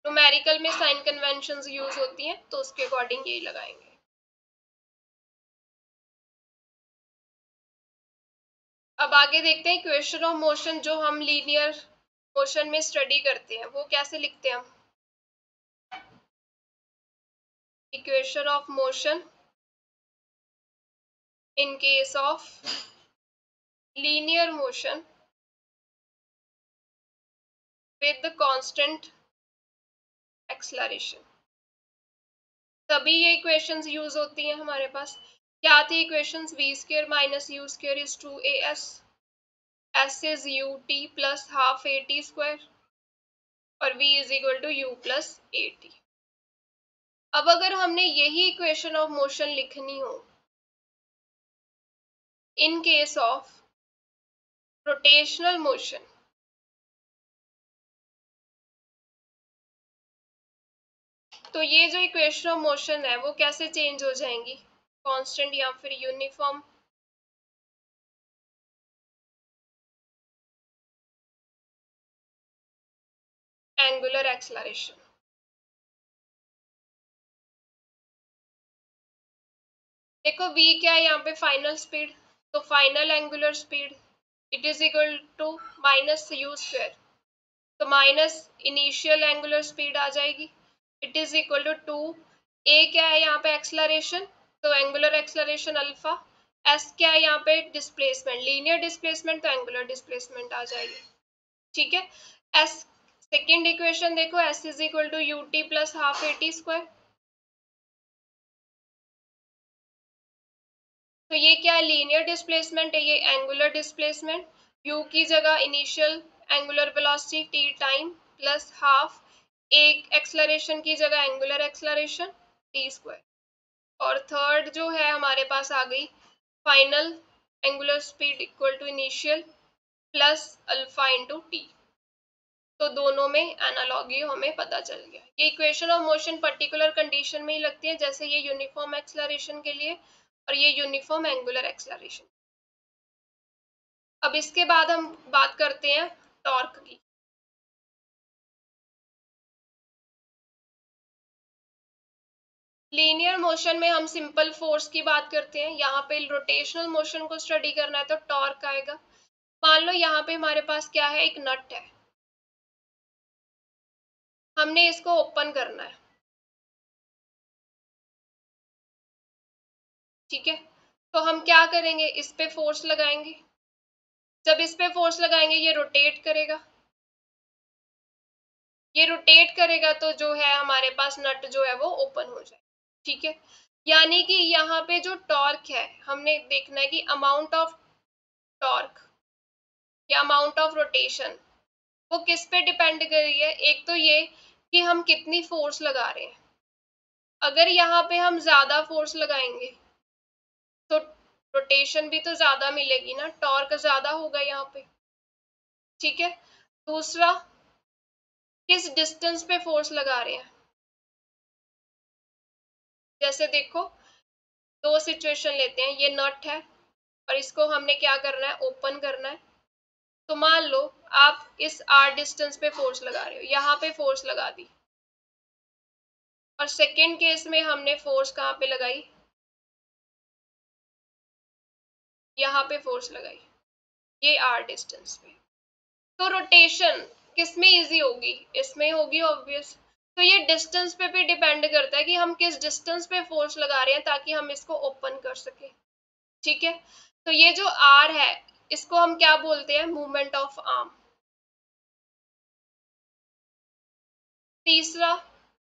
न्यूमेरिकल में साइन कन्वेंशंस यूज होती हैं तो उसके अकॉर्डिंग यही लगाएंगे। अब आगे देखते हैं इक्वेशन ऑफ मोशन, जो हम लीनियर मोशन में स्टडी करते हैं वो कैसे लिखते हैं हम। Equation of motion in case of linear motion with constant acceleration, तभी ये इक्वेशंस यूज होती हैं हमारे पास। क्या थी equations, v² - u² is 2as, s is ut plus half at² और v is equal to u plus at। अब अगर हमने यही इक्वेशन ऑफ मोशन लिखनी हो in case of rotational motion, तो ये जो इक्वेशन ऑफ मोशन है वो कैसे चेंज हो जाएंगी, कांस्टेंट या फिर यूनिफॉर्म। एंगुलर एक्सलरेशन, देखो v क्या है यहाँ पे, फाइनल स्पीड, तो final angular speed it is equal to minus u square, तो माइनस इनिशियल एंगुलर स्पीड आ जाएगी, it is equal to 2, a क्या है यहाँ पे एक्सलरेशन, तो एंगुलर एक्सलरेशन अल्फा, एस क्या है यहाँ पे डिस्प्लेसमेंट, लीनियर डिस्प्लेसमेंट, तो एंगुलर डिस्प्लेसमेंट आ जाएगी। ठीक है, एस सेकेंड इक्वेशन देखो, s is equal to u t plus half a t square, तो ये क्या है लीनियर डिस्प्लेसमेंट है, ये एंगुलर डिस्प्लेसमेंट, u की जगह initial angular velocity t time plus half, एक एक्सलरेशन की जगह एंगुलर एक्सलरेशन टी स्क्वायर, और थर्ड जो है हमारे पास आ गई final angular speed equal to initial plus alpha into t, तो दोनों में एनालॉगी हमें पता चल गया। ये equation of motion particular condition में ही लगती है, जैसे ये यूनिफॉर्म एक्सलरेशन के लिए और ये यूनिफॉर्म एंगुलर एक्सलरेशन। अब इसके बाद हम बात करते हैं टॉर्क की। लीनियर मोशन में हम सिंपल फोर्स की बात करते हैं, यहाँ पे रोटेशनल मोशन को स्टडी करना है तो टॉर्क आएगा। मान लो यहाँ पे हमारे पास क्या है, एक नट है, हमने इसको ओपन करना है, ठीक है, तो हम क्या करेंगे, इस पे फोर्स लगाएंगे, जब इस पे फोर्स लगाएंगे ये रोटेट करेगा, ये रोटेट करेगा तो जो है हमारे पास नट जो है वो ओपन हो जाए। ठीक है, यानी कि यहाँ पे जो टॉर्क है हमने देखना है कि अमाउंट ऑफ टॉर्क या अमाउंट ऑफ रोटेशन वो किस पे डिपेंड कर रही है, एक तो ये कि हम कितनी फोर्स लगा रहे हैं, अगर यहाँ पे हम ज्यादा फोर्स लगाएंगे तो रोटेशन भी तो ज्यादा मिलेगी ना, टॉर्क ज्यादा होगा यहाँ पे। ठीक है, दूसरा किस डिस्टेंस पे फोर्स लगा रहे हैं, जैसे देखो दो सिचुएशन लेते हैं, ये नट है और इसको हमने क्या करना है, ओपन करना है, तो मान लो आप इस आर डिस्टेंस पे फोर्स लगा रहे हो, यहाँ पे फोर्स लगा दी, और सेकेंड केस में हमने फोर्स कहाँ पे लगाई, यहाँ पे फोर्स लगाई, ये आर डिस्टेंस पे, तो रोटेशन किस में इजी होगी, इसमें होगी ऑब्वियस। तो ये डिस्टेंस पे भी डिपेंड करता है कि हम किस डिस्टेंस पे फोर्स लगा रहे हैं ताकि हम इसको ओपन कर सके। ठीक है, तो ये जो आर है इसको हम क्या बोलते हैं, मूवमेंट ऑफ आर्म। तीसरा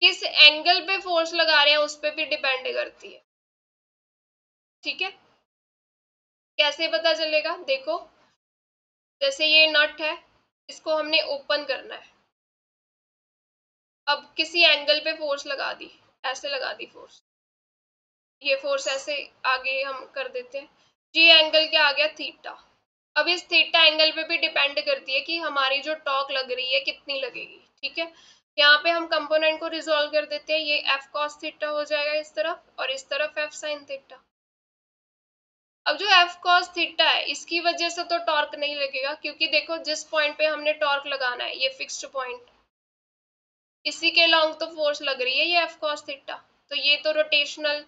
किस एंगल पे फोर्स लगा रहे हैं उस पर भी डिपेंड करती है। ठीक है, कैसे पता चलेगा, देखो जैसे ये नट है, इसको हमने ओपन करना है, अब किसी एंगल पे फोर्स लगा दी, ऐसे लगा दी फोर्स, ये फोर्स ऐसे आगे हम कर देते हैं, ये एंगल क्या आ गया, थीटा। अब इस थीटा एंगल पे भी डिपेंड करती है कि हमारी जो टॉर्क लग रही है कितनी लगेगी। ठीक है, यहाँ पे हम कंपोनेंट को रिजोल्व कर देते हैं, ये एफ कॉस थीटा हो जाएगा इस तरफ और इस तरफ एफ साइन थीटा। अब जो एफ कॉस थीटा है इसकी वजह से तो टॉर्क नहीं लगेगा, क्योंकि देखो जिस पॉइंट पे हमने टॉर्क लगाना है ये फिक्स्ड पॉइंट, इसी के लॉन्ग तो फोर्स लग रही है ये एफ कॉस थीटा, तो ये तो रोटेशनल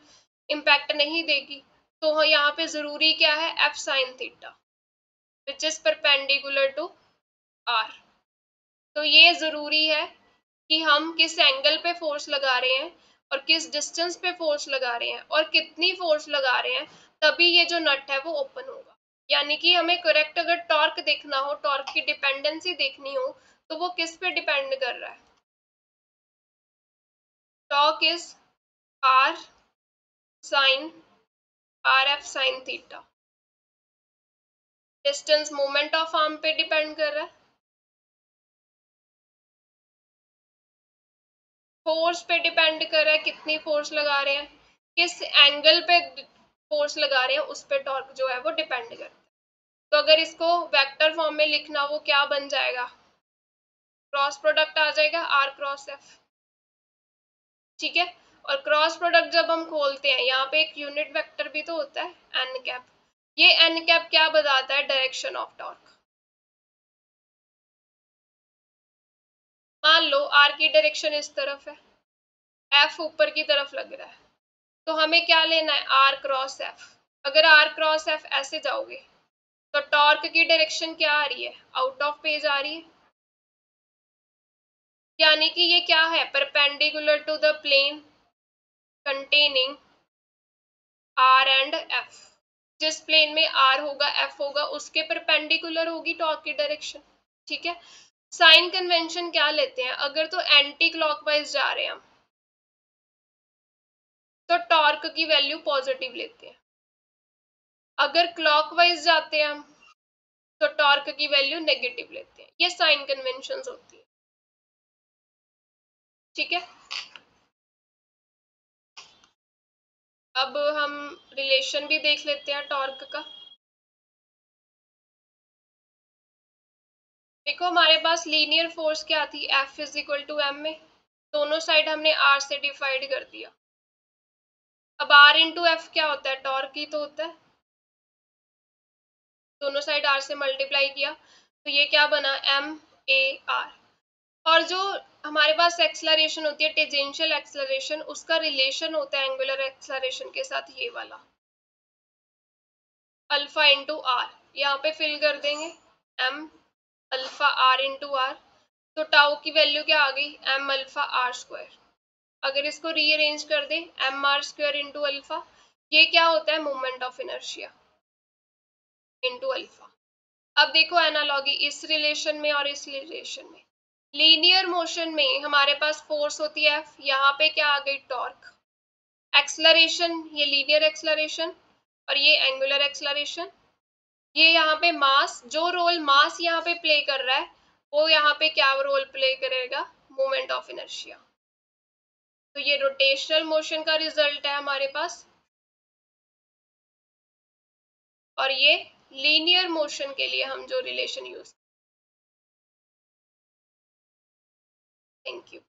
इम्पैक्ट नहीं देगी। तो यहाँ पे जरूरी क्या है, F sine theta which is perpendicular to r. तो ये जरूरी है कि हम किस एंगल पे फोर्स लगा रहे हैं और किस डिस्टेंस पे फोर्स लगा रहे हैं और कितनी फोर्स लगा रहे हैं, तभी ये जो नट है वो ओपन होगा। यानी कि हमें करेक्ट अगर टॉर्क देखना हो, टॉर्क की डिपेंडेंसी देखनी हो, तो वो किस पे डिपेंड कर रहा है, torque is r sine r F sine theta, distance moment of arm पे डिपेंड कर रहा है, फोर्स पे डिपेंड कर रहा है कितनी फोर्स लगा रहे हैं, किस एंगल पे फोर्स लगा रहे हैं उस पे टॉर्क जो है वो डिपेंड करता है। तो अगर इसको वेक्टर फॉर्म में लिखना वो क्या बन जाएगा, क्रॉस प्रोडक्ट आ जाएगा आर क्रॉस एफ। ठीक है, और क्रॉस प्रोडक्ट जब हम खोलते हैं यहाँ पे एक यूनिट वेक्टर भी तो होता है एन कैप, ये एन कैप क्या बताता है, डायरेक्शन ऑफ टॉर्क। मान लो आर की डायरेक्शन इस तरफ है, एफ ऊपर की तरफ लग रहा है, तो हमें क्या लेना है, आर क्रॉस एफ। अगर आर क्रॉस एफ ऐसे जाओगे तो टॉर्क की डायरेक्शन क्या आ रही है, आउट ऑफ फेज आ रही है, यानी कि ये क्या है, perpendicular to the plane containing r and F. जिस प्लेन में आर होगा एफ होगा उसके परपेंडिकुलर होगी टॉर्क की डायरेक्शन। ठीक है, साइन कन्वेंशन क्या लेते हैं, अगर तो एंटी क्लॉकवाइज जा रहे हैं हम तो टॉर्क की वैल्यू पॉजिटिव लेते हैं, अगर क्लॉकवाइज जाते हैं हम तो टॉर्क की वैल्यू नेगेटिव लेते हैं। ये साइन कन्वेंशंस होती है। ठीक है, अब हम रिलेशन भी देख लेते हैं टॉर्क का। देखो हमारे पास लीनियर फोर्स क्या थी, F is equal to m में, दोनों साइड हमने R से डिवाइड कर दिया। अब R इंटू एफ क्या होता है, टॉर्क ही तो होता है, दोनों साइड R से मल्टीप्लाई किया तो ये क्या बना, MAR। और जो हमारे पास एक्सलरेशन होती है टेंजेंशियल एक्सलरेशन, उसका रिलेशन होता है एंगुलर एक्सलरेशन के साथ, ये वाला अल्फा इंटू आर, यहाँ पे फिल कर देंगे m alpha r into r, तो टाउ की वैल्यू क्या आ गई, एम अल्फा आर स्क्वायर। अगर इसको रीअरेंज कर दे, m r square into alpha, ये क्या होता है, moment of inertia into alpha. अब देखो एनालॉगी इस रिलेशन में और इस रिलेशन में, लीनियर मोशन में हमारे पास फोर्स होती है F, यहाँ पे क्या आ गई, टॉर्क। एक्सलरेशन, ये लीनियर एक्सलरेशन और ये एंगुलर एक्सलरेशन, ये यहाँ पे मास, जो रोल मास यहाँ पे प्ले कर रहा है वो यहाँ पे क्या रोल प्ले करेगा, मोमेंट ऑफ इनर्शिया। तो ये रोटेशनल मोशन का रिजल्ट है हमारे पास, और ये लीनियर मोशन के लिए हम जो रिलेशन यूज। Thank you.